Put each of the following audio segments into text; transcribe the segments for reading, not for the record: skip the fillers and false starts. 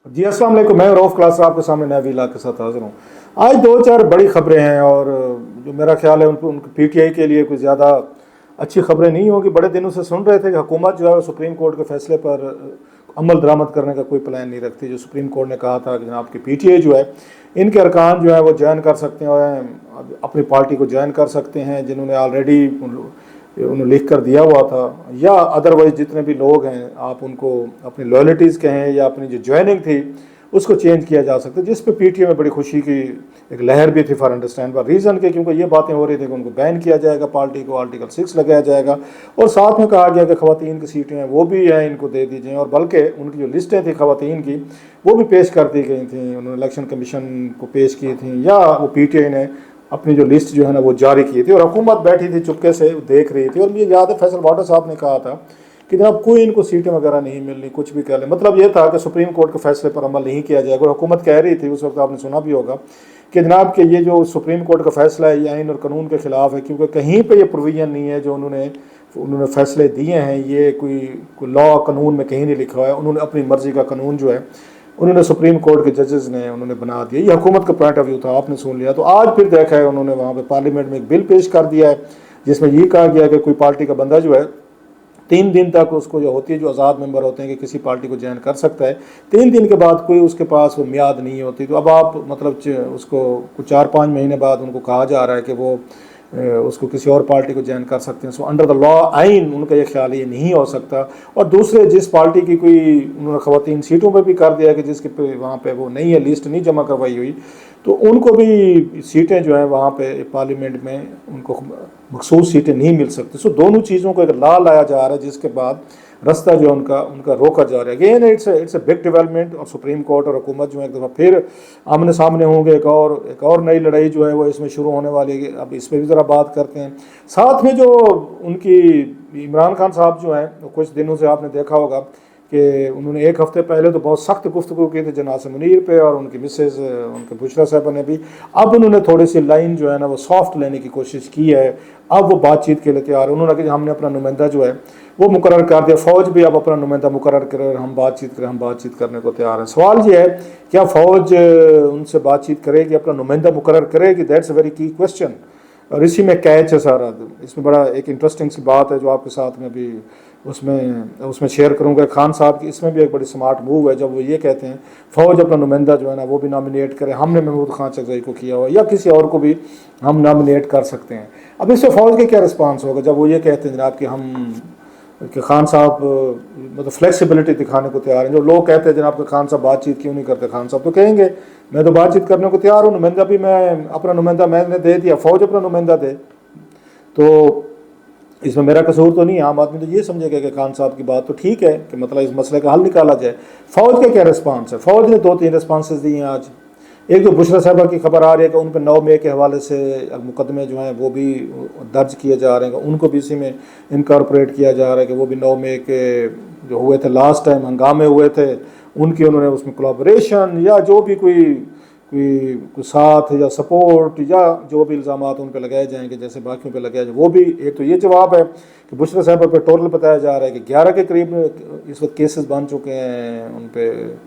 जी अस्सलाम वालेकुम। मैं रऊफ क्लास आपके सामने नया वीला के साथ हाजिर हूँ। आज दो चार बड़ी खबरें हैं और जो मेरा ख्याल है उनको पीटीआई के लिए कोई ज़्यादा अच्छी खबरें नहीं होगी। बड़े दिनों से सुन रहे थे कि हुकूमत जो है वो सुप्रीम कोर्ट के फैसले पर अमल दरामद करने का कोई प्लान नहीं रखती। जो सुप्रीम कोर्ट ने कहा था कि जनाब की पीटीआई जो है इनके अरकान जो है वो ज्वाइन कर सकते हैं, अपनी पार्टी को ज्वाइन कर सकते हैं जिन्होंने ऑलरेडी उन्हें लिख कर दिया हुआ था, या अदरवाइज जितने भी लोग हैं आप उनको अपनी लॉयल्टीज़ कहें या अपनी जो ज्वाइनिंग थी उसको चेंज किया जा सकता है, जिस पे पीटीआई में बड़ी खुशी की एक लहर भी थी फॉर अंडरस्टैंड फॉर रीज़न के, क्योंकि ये बातें हो रही थी कि उनको बैन किया जाएगा, पार्टी को आर्टिकल 6 लगाया जाएगा और साथ में कहा गया कि ख़वातीन की सीटें हैं वो भी हैं इनको दे दी जाएँ, और बल्कि उनकी जो लिस्टें थी ख़वातीन की वो भी पेश कर दी गई थी, उन्होंने इलेक्शन कमीशन को पेश की थी या वो पीटीआई ने अपनी जो लिस्ट जो है ना वो जारी की थी और हुकूमत बैठी थी चुपके से देख रही थी। और मुझे याद है फैसल वाटर साहब ने कहा था कि जनाब कोई इनको सीटें वगैरह नहीं मिलनी, कुछ भी कह लें। मतलब ये था कि सुप्रीम कोर्ट के फैसले पर अमल नहीं किया जाएगा। और हुकूमत कह रही थी उस वक्त, आपने सुना भी होगा, कि जनाब के ये जो सुप्रीम कोर्ट का फैसला है ये आइन और कानून के ख़िलाफ़ है, क्योंकि कहीं पर ये प्रोविज़न नहीं है जो उन्होंने फैसले दिए हैं, ये कोई लॉ कानून में कहीं नहीं लिखा हुआ है। उन्होंने अपनी मर्ज़ी का कानून जो है उन्होंने सुप्रीम कोर्ट के जजेस ने उन्होंने बना दिया। ये हुकूमत का पॉइंट ऑफ व्यू था, आपने सुन लिया। तो आज फिर देखा है उन्होंने वहाँ पे पार्लियामेंट में एक बिल पेश कर दिया है जिसमें ये कहा गया कि कोई पार्टी का बंदा जो है 3 दिन तक उसको जो होती है, जो आज़ाद मेंबर होते हैं कि किसी पार्टी को ज्वाइन कर सकता है, 3 दिन के बाद कोई उसके पास वो मियाद नहीं होती। तो अब आप मतलब उसको कुछ 4-5 महीने बाद उनको कहा जा रहा है कि वो उसको किसी और पार्टी को ज्वाइन कर सकते हैं। सो अंडर द लॉ आइन उनका ये ख्याल ये नहीं हो सकता। और दूसरे जिस पार्टी की कोई उन्होंने ख़वातीन सीटों पे भी कर दिया कि जिसके वहाँ पे वो नहीं है, लिस्ट नहीं जमा करवाई हुई, तो उनको भी सीटें जो हैं वहाँ पे पार्लियामेंट में उनको मखसूस सीटें नहीं मिल सकती। सो दोनों चीज़ों को एक ला लाया जा रहा है जिसके बाद रास्ता जो उनका रोका जा रहा है। Again it's a big development. और सुप्रीम कोर्ट और हुकूमत जो है एक दफ़ा फिर आमने सामने होंगे। एक और नई लड़ाई जो है वो इसमें शुरू होने वाली है। अब इस पर भी ज़रा बात करते हैं। साथ में जो उनकी इमरान खान साहब जो हैं कुछ दिनों से आपने देखा होगा कि उन्होंने एक हफ़्ते पहले तो बहुत सख्त गुफ्तगू की थी जनाब मुनीर पे, और उनकी मिसेज़ उनके बुशरा साहबा ने भी। अब उन्होंने थोड़ी सी लाइन जो है ना वो सॉफ्ट लेने की कोशिश की है। अब वो बातचीत के लिए तैयार है। उन्होंने कहा कि हमने अपना नुमाइंदा जो है वो मुकर्रर कर दिया, फ़ौज भी अब अपना नुमाइंदा मुकर्रर करे और हम बातचीत करने को तैयार हैं। सवाल ये है, क्या फ़ौज उनसे बातचीत करेगी, अपना नुमाइंदा मुकर्रर करेगी? दैट्स अ वेरी की क्वेश्चन। और इसी में कैच है सारा। इसमें बड़ा एक इंटरेस्टिंग सी बात है जो आपके साथ में भी उसमें शेयर करूँगा। खान साहब की इसमें भी एक बड़ी स्मार्ट मूव है जब वो ये कहते हैं फ़ौज अपना नुमाइंदा जो है ना वो भी नॉमिनेट करे। हमने महमूद खान चकजई को किया हुआ या किसी और को भी हम नॉमिनेट कर सकते हैं। अब इससे फ़ौज के क्या रिस्पांस होगा जब वो ये कहते हैं जनाब कि खान साहब मतलब फ्लेक्सिबिलिटी दिखाने को तैयार हैं। जो लोग कहते हैं जनाब कि खान साहब बातचीत क्यों नहीं करते, खान साहब तो कहेंगे मैं तो बातचीत करने को तैयार हूँ, नुमाइंदा भी मैं अपना नुमाइंदा मैंने दे दिया, फ़ौज अपना नुमाइंदा दे। तो इसमें मेरा कसूर तो नहीं है। आम आदमी तो ये समझेगा कि खान साहब की बात तो ठीक है कि मतलब इस मसले का हल निकाला जाए। फ़ौज का क्या रिस्पांस है? फ़ौज ने 2-3 रिस्पांसेस दिए हैं आज। एक तो बुशरा साहबा की खबर आ रही है कि उन पर 9 मई के हवाले से मुकदमे जो हैं वो भी दर्ज किए जा रहे हैं, उनको भी इसी में इनकॉर्पोरेट किया जा रहा है कि वो भी 9 मई के जो हुए थे लास्ट टाइम हंगामे हुए थे उनकी उन्होंने उसमें कोलैबोरेशन या जो भी कोई साथ या सपोर्ट या जो भी इल्ज़ाम उन पर लगाए जाएंगे जैसे बाकियों पे लगाए जाए, वो भी एक तो ये जवाब है कि बुशरा साहब पर टोटल बताया जा रहा है कि 11 के करीब इस वक्त केसेस बन चुके हैं उन पर,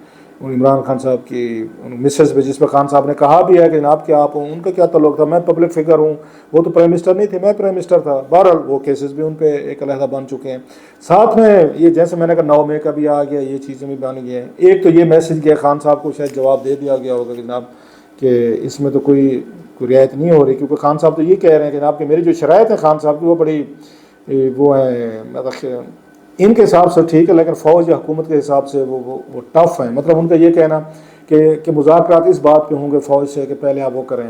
इमरान खान साहब की मिसेस पे, जिस पर खान साहब ने कहा भी है कि जनाब क्या आप उनका क्या ताल्लुक था, मैं पब्लिक फिगर हूँ, वो तो प्राइम मिनिस्टर नहीं थे, मैं प्राइम मिनिस्टर था। बहरहाल वो केसेस भी उन पर एक अलहदा बन चुके हैं। साथ में ये जैसे मैंने कहा 9 मई का भी आ गया, ये चीज़ें भी बन गई हैं। एक तो ये मैसेज गया खान साहब को, शायद जवाब दे दिया गया होगा कि जनाब कि इसमें तो कोई रियायत नहीं हो रही, क्योंकि खान साहब तो ये कह रहे हैं कि जनाब कि मेरी जो शरायत है खान साहब की वो बड़ी वो है, मतलब इनके हिसाब से ठीक है लेकिन फ़ौज या हुकूमत के हिसाब से वो टफ़ है। मतलब उनका ये कहना कि मुज़ाकरात इस बात पे होंगे फ़ौज से कि पहले आप वो करें,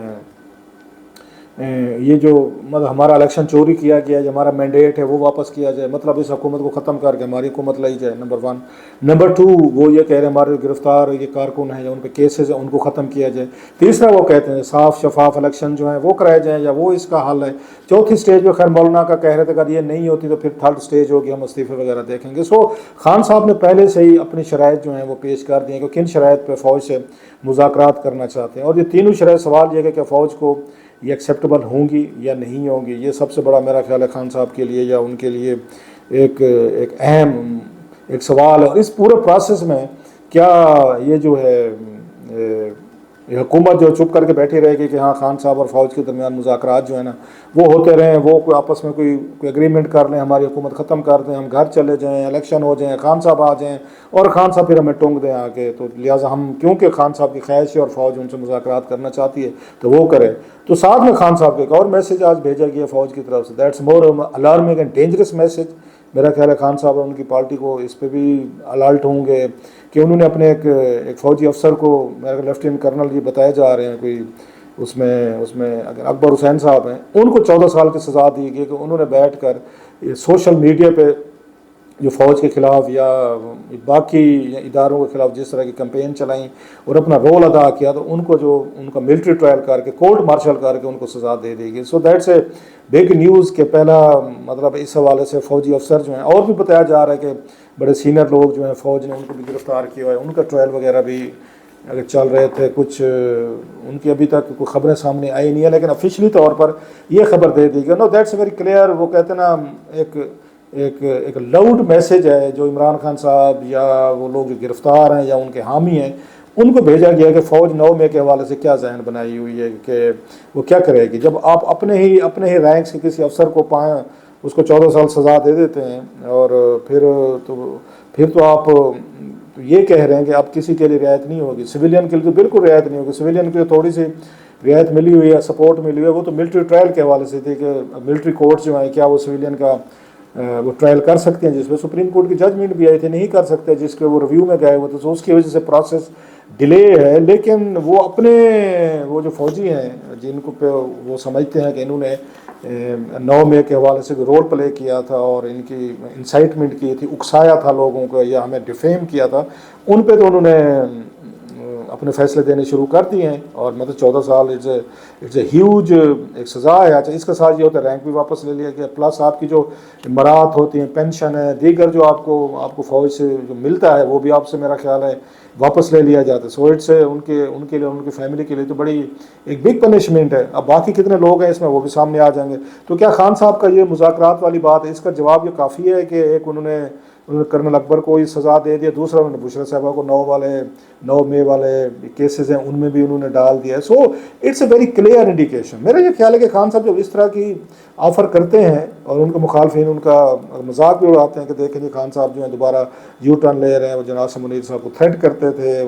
ये जो मतलब हमारा इलेक्शन चोरी किया गया है, हमारा मैंडेट है वो वापस किया जाए, मतलब इस हुकूमत को ख़त्म करके हमारी हुकूमत लाई जाए, नंबर 1। नंबर 2 वो ये कह रहे हैं हमारे गिरफ्तार ये कारकुन हैं या उन पर केसेस हैं उनको ख़त्म किया जाए। तीसरा वो कहते हैं साफ़ शफाफ इलेक्शन जो है वो कराए जाएँ या वो इसका हल है। चौथी स्टेज पर खैर मौलाना का कह रहे थे अगर ये नहीं होती तो फिर 3rd स्टेज होगी, हम इस्तीफ़े वगैरह देखेंगे। सो खान साहब ने पहले से ही अपनी शराइत जो हैं वो पेश कर दी हैं कि किन शराइत पर फ़ौज से मुज़ाकरात करना चाहते हैं। और ये तीनों शराइत सवाल ये है कि फ़ौज को ये एक्सेप्टेबल होंगी या नहीं होंगी, ये सबसे बड़ा मेरा ख्याल है खान साहब के लिए या उनके लिए एक अहम एक सवाल है। और इस पूरे प्रोसेस में क्या ये जो है ये हुकूमत जो चुप करके बैठी रहेगी कि हाँ खान साहब और फौज के दरमियान मुज़ाकरात जो है ना वो होते रहें, वो कोई आपस में कोई एग्रीमेंट कर लें, हमारी हुकूमत ख़त्म कर दें, हम घर चले जाएं, इलेक्शन हो जाएं, खान साहब आ जाएं और खान साहब फिर हमें टोंक दें आके, तो लिहाजा हम क्योंकि खान साहब की ख्वाहिश है और फौज उनसे मुज़ाकरात करना चाहती है तो वो करें। तो साथ में खान साहब का एक और मैसेज आज भेजा गया फौज की तरफ से, that's more alarming and dangerous message. मेरा ख्याल है खान साहब और उनकी पार्टी को इस पर भी अलर्ट होंगे कि उन्होंने अपने एक फ़ौजी अफसर को, मेरा लेफ्टिनेंट कर्नल जी बताए जा रहे हैं कोई, उसमें उसमें अगर अकबर हुसैन साहब हैं, उनको 14 साल की सज़ा दी गई कि उन्होंने बैठ कर सोशल मीडिया पे जो फ़ौज के ख़िलाफ़ या बाकी इदारों के ख़िलाफ़ जिस तरह की कैंपेन चलाई और अपना रोल अदा किया, तो उनको जो उनका मिलिट्री ट्रायल करके कोर्ट मार्शल करके उनको सज़ा दे दी गई। So that's a big news के पहला मतलब इस हवाले से फ़ौजी अफसर जो हैं, और भी बताया जा रहा है कि बड़े सीनियर लोग जो हैं फ़ौज ने उनको भी गिरफ़्तार किया है, उनका ट्रायल वगैरह भी अगर चल रहे थे, कुछ उनकी अभी तक कोई ख़बरें सामने आई नहीं है, लेकिन ऑफिशियली तौर पर यह खबर दे दी गई। No that's very clear. वो कहते हैं ना एक लाउड मैसेज है जो इमरान खान साहब या वो लोग जो गिरफ़्तार हैं या उनके हामी हैं उनको भेजा गया कि फ़ौज 9 मई के हवाले से क्या जहन बनाई हुई है कि वो क्या करेगी। जब आप अपने ही रैंक से किसी अफसर को पाएँ, उसको 14 साल सज़ा दे देते हैं और फिर तो आप तो ये कह रहे हैं कि अब किसी के लिए रियायत नहीं होगी, सिविलियन के लिए तो बिल्कुल रियायत नहीं होगी। सिविलियन के लिए थोड़ी सी रियायत मिली हुई है, सपोर्ट मिली हुई है, वो तो मिलिट्री ट्रायल के हवाले से थी कि मिलिट्री कोर्ट जो है क्या वो सिविलियन का वो ट्रायल कर सकते हैं, जिसमें सुप्रीम कोर्ट की जजमेंट भी आई थी नहीं कर सकते, जिसके वो रिव्यू में गए हुए थे, तो उसकी वजह से प्रोसेस डिले है। लेकिन वो अपने वो जो फौजी हैं जिनको पे वो समझते हैं कि इन्होंने 9 मई के हवाले से रोल प्ले किया था और इनकी इंसाइटमेंट की थी, उकसाया था लोगों को या हमें डिफेम किया था, उन पे तो उन्होंने अपने फैसले देने शुरू कर दिए हैं। और मतलब 14 साल इट्स ए ह्यूज एक सज़ा है। अच्छा, इसके साथ ये होता है रैंक भी वापस ले लिया गया, प्लस आपकी जो मराहत होती हैं, पेंशन है, दीगर जो आपको फ़ौज से जो मिलता है वो भी आपसे मेरा ख्याल है वापस ले लिया जाता है। सो इट्स उनके लिए उनकी फैमिली के लिए तो बड़ी एक बिग पनिशमेंट है। अब बाकी कितने लोग हैं इसमें वो भी सामने आ जाएंगे। तो क्या खान साहब का ये मुज़ाकरात वाली बात है, इसका जवाब ये काफ़ी है कि एक उन्होंने कर्नल अकबर को ही सज़ा दे दिया, दूसरा उन्होंने बुशरा साहबा को 9 मई वाले केसेस हैं उनमें भी उन्होंने डाल दिया। So it's a very clear indication. मेरा ये ख्याल है कि खान साहब जब इस तरह की ऑफ़र करते हैं और उनके मुखालफिन उनका मजाक भी उड़ाते हैं कि देखें जी खान साहब जो है दोबारा यू टर्न ले रहे हैं, वो जनाब से मुनीर साहब को थ्रेट करते थे,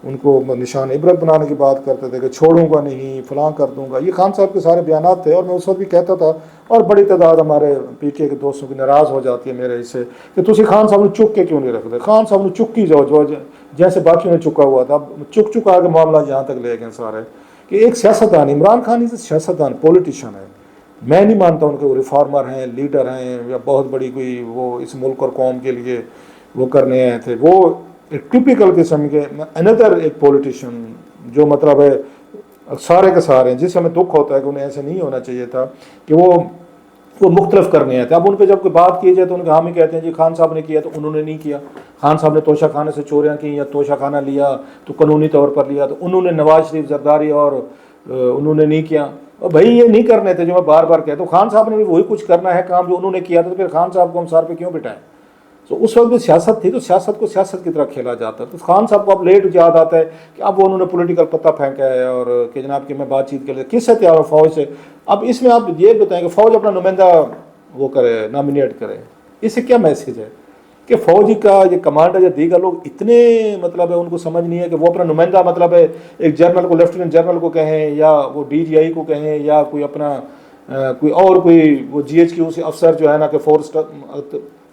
उनको निशान इबरत बनाने की बात करते थे कि छोड़ूंगा नहीं, फलां कर दूंगा, ये खान साहब के सारे बयानात थे। और मैं उस वक्त भी कहता था, और बड़ी तादाद हमारे पीटीए के दोस्तों की नाराज़ हो जाती है मेरे इससे कि तुसी खान साहब ने चुक के क्यों नहीं रखते, खान साहब ने चुक्की जाओ जो जैसे बाकियों ने चुका हुआ था। अब चुक आगे मामला यहाँ तक ले गए सारे कि एक सियासतदान, इमरान खान इज सियासतदान, पॉलिटिशियन है। मैं नहीं मानता उनके वो रिफॉर्मर हैं, लीडर हैं या बहुत बड़ी कोई वो इस मुल्क और कौम के लिए वो करने आए थे। वो एक टिपिकल किस्म के अनदर एक पॉलिटिशियन जो मतलब है सारे के सारे हैं, जिससे हमें दुख होता है कि उन्हें ऐसे नहीं होना चाहिए था कि वो मुख्तलिफ करने आए थे। अब उन पर जब कोई बात की जाए तो उनके हामी कहते हैं जी खान साहब ने किया तो उन्होंने नहीं किया, खान साहब ने तोशा खाने से चोरियाँ की या तोशा खाना लिया तो कानूनी तौर पर लिया, तो उन्होंने नवाज शरीफ जरदारी और उन्होंने नहीं किया। और भाई ये नहीं करने थे जो मैं बार बार कहता हूँ, खान साहब ने भी वही कुछ करना है काम जो उन्होंने किया था, तो फिर खान साहब को हम सर पे क्यों बिठाएं। तो उस वक्त भी सियासत थी, तो सियासत को सियासत की तरह खेला जाता है। तो खान साहब को अब लेट याद आता है कि अब वो उन्होंने पॉलिटिकल पत्ता फेंका है और कि जनाब कि मैं बातचीत के लिए किससे तैयार हूँ फौज से। अब इसमें आप ये बताएं कि फ़ौज अपना नुमाइंदा वो करे, नॉमिनेट करे, इससे क्या मैसेज है कि फ़ौज का ये कमांडर या दीगर लोग इतने मतलब है उनको समझ नहीं है कि वो अपना नुमाइंदा मतलब है एक जनरल को, लेफ्टिनेंट जनरल को कहें या वो DGI को कहें या कोई अपना कोई वो GHQ से अफसर जो है ना कि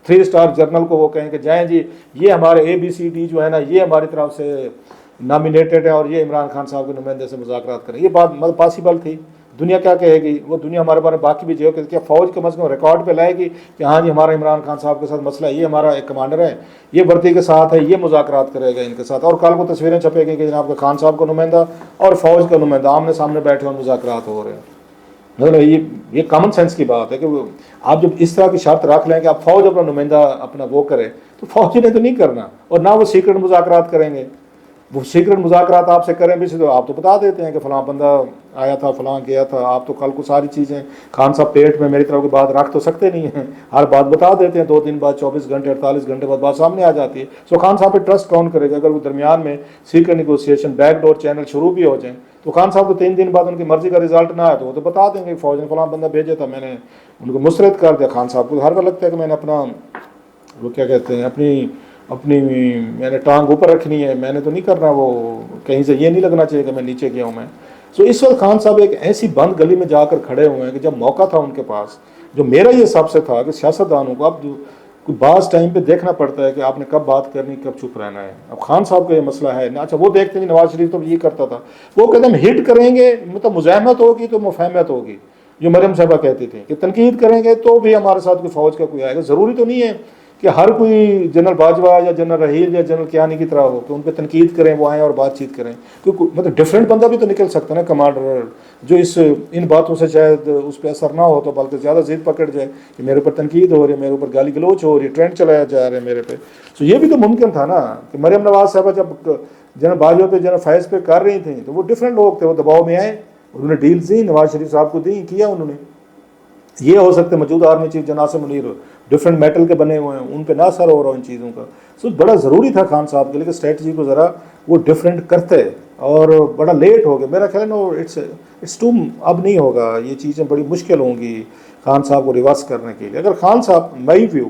3 स्टार जनरल को वो कहें कि जाएं जी ये हमारे ABCD जो है ना ये हमारी तरफ से नॉमिनेटेड है और ये इमरान खान साहब के नुमाइंदे से मुज़ाकरात करें। ये बात मतलब पॉसिबल थी? दुनिया क्या कहेगी? वो दुनिया हमारे बारे में बाकी भी जो कि क्या फ़ौज कम अज़ कम रिकॉर्ड पे लाएगी कि हाँ जी हमारा इमरान खान साहब के साथ मसला है, ये हमारा एक कमांडर है, ये वर्दी के साथ है, ये मुज़ाकरात करेगा इनके साथ, और कल को तस्वीरें छपेगी कि जनाब खान साहब का नुमाइंदा और फ़ौज का नुमाइंदा आमने सामने बैठे और मुज़ाकरात हो रहे हैं। मतलब ये कॉमन सेंस की बात है कि आप जब इस तरह की शर्त रख लें कि आप फ़ौज अपना नुमाइंदा अपना वो करे, तो फ़ौजी ने तो नहीं करना और ना वो सीक्रेट मुज़ाकरात करेंगे। वो सीक्रेट मुज़ाकरात आपसे करें भी तो आप तो बता देते हैं कि फ़लाँ बंदा आया था, फ़लाँ गया था। आप तो कल को सारी चीज़ें खान साहब पेट में मेरी तरफ की बात रख तो सकते नहीं हैं, हर बात बता देते हैं। 2 दिन बाद, 24 घंटे, 48 घंटे बाद बात सामने आ जाती है। सो खान साहब पे ट्रस्ट कौन करेगा? अगर वो दरमियान में सीक्रेट निगोसिएशन, बैकडोर चैनल शुरू भी हो जाए तो खान साहब को 3 दिन बाद उनकी मर्जी का रिजल्ट ना आए तो वो तो बता देंगे फ़ौज ने फ़लाँ बंदा भेजा था, मैंने उनको मुस्तरद कर दिया। खान साहब को हर बार लगता है कि मैंने अपना, वो क्या कहते हैं, अपनी अपनी मैंने टांग ऊपर रखनी है, मैंने तो नहीं करना, वो कहीं से ये नहीं लगना चाहिए कि मैं नीचे गया हूँ मैं। सो इस वक्त खान साहब एक ऐसी बंद गली में जाकर खड़े हुए हैं कि जब मौका था उनके पास, जो मेरा ये सबसे था कि सियासतदानों को अब कोई बास टाइम पे देखना पड़ता है कि आपने कब बात करनी, कब चुप रहना है। अब खान साहब का ये मसला है ना। अच्छा, वो देखते हैं नवाज शरीफ तो ये करता था, वो कहते हम हिट करेंगे मतलब मुज़ाहमत होगी तो मुफाहमत होगी, जो मरियम साहबा कहती थी कि तनकीद करेंगे तो भी हमारे साथ कोई फौज का कोई आएगा। ज़रूरी तो नहीं है कि हर कोई जनरल बाजवा या जनरल रहील या जनरल कियानी की तरह हो कि उन पर तनकीद करें, वो आएँ और बातचीत करें। क्योंकि मतलब डिफरेंट बंदा भी तो निकल सकता है ना कमांडर, जो इन बातों से शायद उस पर असर ना हो तो बल्कि ज़्यादा जिद पकड़ जाए कि मेरे ऊपर तनकीद हो रही है, मेरे ऊपर गाली गलोच हो रही है, ट्रेंड चलाया जा रहा है मेरे पे। तो ये भी तो मुमकिन था ना कि मरियम नवाज साहबा जब जनरल बाजवा पे, जनरल फैज़ पे कर रही थी तो वो डिफरेंट लोग थे, वो दबाव में आए, उन्होंने डील्स दी, नवाज शरीफ साहब को दी, किया उन्होंने। ये हो सकते मौजूदा आर्मी चीफ जनाब मुनीर डिफरेंट मेटल के बने हुए हैं, उन पे ना असर हो रहा उन चीज़ों का। सो बड़ा ज़रूरी था खान साहब के लिए कि स्ट्रेटजी को ज़रा वो डिफरेंट करते, और बड़ा लेट हो गया मेरा ख्याल है। नो, इट्स टू, अब नहीं होगा, ये चीज़ें बड़ी मुश्किल होंगी खान साहब को रिवर्स करने के लिए। अगर खान साहब, माई व्यू,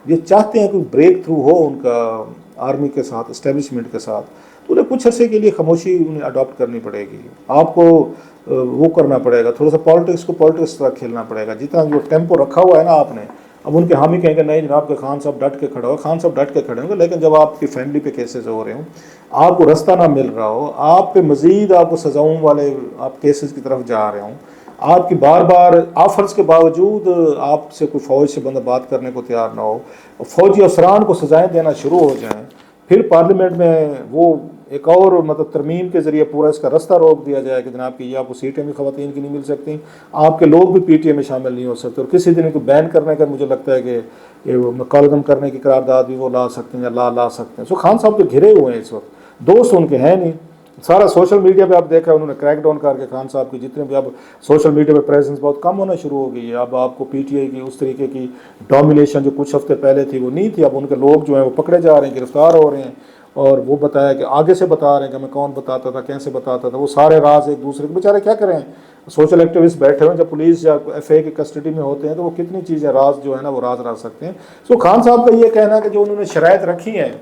ये चाहते हैं कि ब्रेक थ्रू हो उनका आर्मी के साथ, इस्टेब्लिशमेंट के साथ, तो उन्हें कुछ अर्से के लिए खामोशी उन्हें अडॉप्ट करनी पड़ेगी। आपको वो करना पड़ेगा, थोड़ा सा पॉलिटिक्स को पॉलिटिक्स तरह खेलना पड़ेगा। जितना जो टेम्पो रखा हुआ है ना आपने, अब उनके हामी कहेंगे नहीं जनाब के खान साहब डट के खड़ा हो, खान साहब डट के खड़े होंगे, लेकिन जब आपकी फैमिली पे केसेस हो रहे हो, आपको रास्ता ना मिल रहा हो, आप पे मज़ीद आपको सजाओं वाले आप केसेस की तरफ जा रहे हों, आपकी बार बार ऑफर्स के बावजूद आपसे कोई फ़ौज से बंदा बात करने को तैयार ना हो, फ़ौजी अफसरान को सजाएँ देना शुरू हो जाएँ, फिर पार्लियामेंट में वो एक और मतलब तरमीम के ज़रिए पूरा इसका रास्ता रोक दिया जाए कि जनाब कि ये आपको सीटें भी ख़वातीन की नहीं मिल सकती, आपके लोग भी पीटीए में शामिल नहीं हो सकते, और किसी दिन को बैन करने का मुझे लगता है कि कॉलगम करने की करारदाद भी वो ला सकते हैं या ला सकते हैं। सो खान साहब तो घिरे हुए हैं इस वक्त, दोस्त उनके हैं नहीं। सारा सोशल मीडिया पे आप देखा उन्होंने क्रैक डाउन करके खान साहब की जितने भी, अब सोशल मीडिया पे प्रेजेंस बहुत कम होना शुरू हो गई है। अब आपको पीटीआई की उस तरीके की डोमिनेशन जो कुछ हफ्ते पहले थी वो नहीं थी। अब उनके लोग जो हैं वो पकड़े जा रहे हैं, गिरफ्तार हो रहे हैं, और वो बताया कि आगे से बता रहे हैं कि मैं कौन बताता था, कैसे बताता था, वो सारे राज एक दूसरे के। बेचारे क्या करें, सोशल एक्टिविस्ट बैठे हुए हैं, जब पुलिस या एफए की कस्टडी में होते हैं तो वो कितनी चीज़ें राज जो है ना वो राज रख सकते हैं। सो खान साहब का ये कहना है कि जो उन्होंने शराइत रखी हैं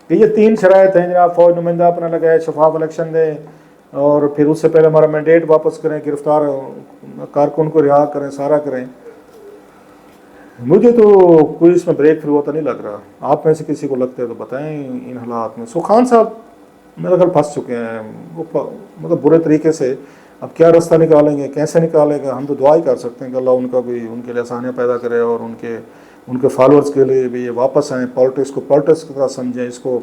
कि ये 3 शराइत हैं जनाब, फ़ौज नुमाइंदा अपना लगाए, शफाफ इलेक्शन दें, और फिर उससे पहले हमारा मैंडेट वापस करें, गिरफ्तार कारकुन को रिहा करें, सारा करें। मुझे तो कोई इसमें ब्रेक थ्रू होता नहीं लग रहा। आप में से किसी को लगता है तो बताएं इन हालात में। सो खान साहब मेरा ख्याल फंस चुके हैं वो, मतलब बुरे तरीके से। अब क्या रास्ता निकालेंगे, कैसे निकालेंगे, हम तो दुआ ही कर सकते हैं कि अल्लाह उनका भी, उनके लिए आसानियाँ पैदा करे, और उनके फॉलोअर्स के लिए भी ये वापस आएँ, पॉलिटिक्स को पॉलिटिक्स की तरह समझें, इसको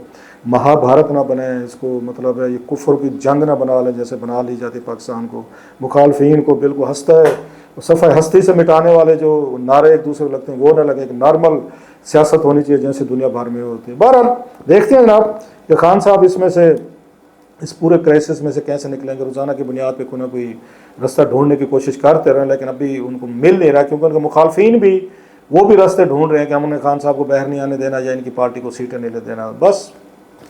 महाभारत ना बने, इसको मतलब है ये कुफर की जंग ना बना लें जैसे बना ली जाती पाकिस्तान को। मुखालफिन को बिल्कुल हंसता है सफ़ा हस्ती से मिटाने वाले जो नारे एक दूसरे को लगते हैं वो ना लगे, कि नॉर्मल सियासत होनी चाहिए जैसे दुनिया भर में होती है। बहरहाल देखते हैं जनाब कि खान साहब इसमें से, इस पूरे क्राइसिस में से कैसे निकलेंगे। रोज़ाना की बुनियाद पर कोई ना कोई रास्ता ढूंढने की कोशिश करते रहें, लेकिन अभी उनको मिल नहीं रहा, क्योंकि उनके मुखालफिन भी वो भी रास्ते ढूंढ रहे हैं कि हमने खान साहब को बाहर नहीं आने देना या इनकी पार्टी को सीटें नहीं ले देना। बस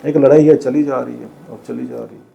एक लड़ाई है, चली जा रही है और चली जा रही है।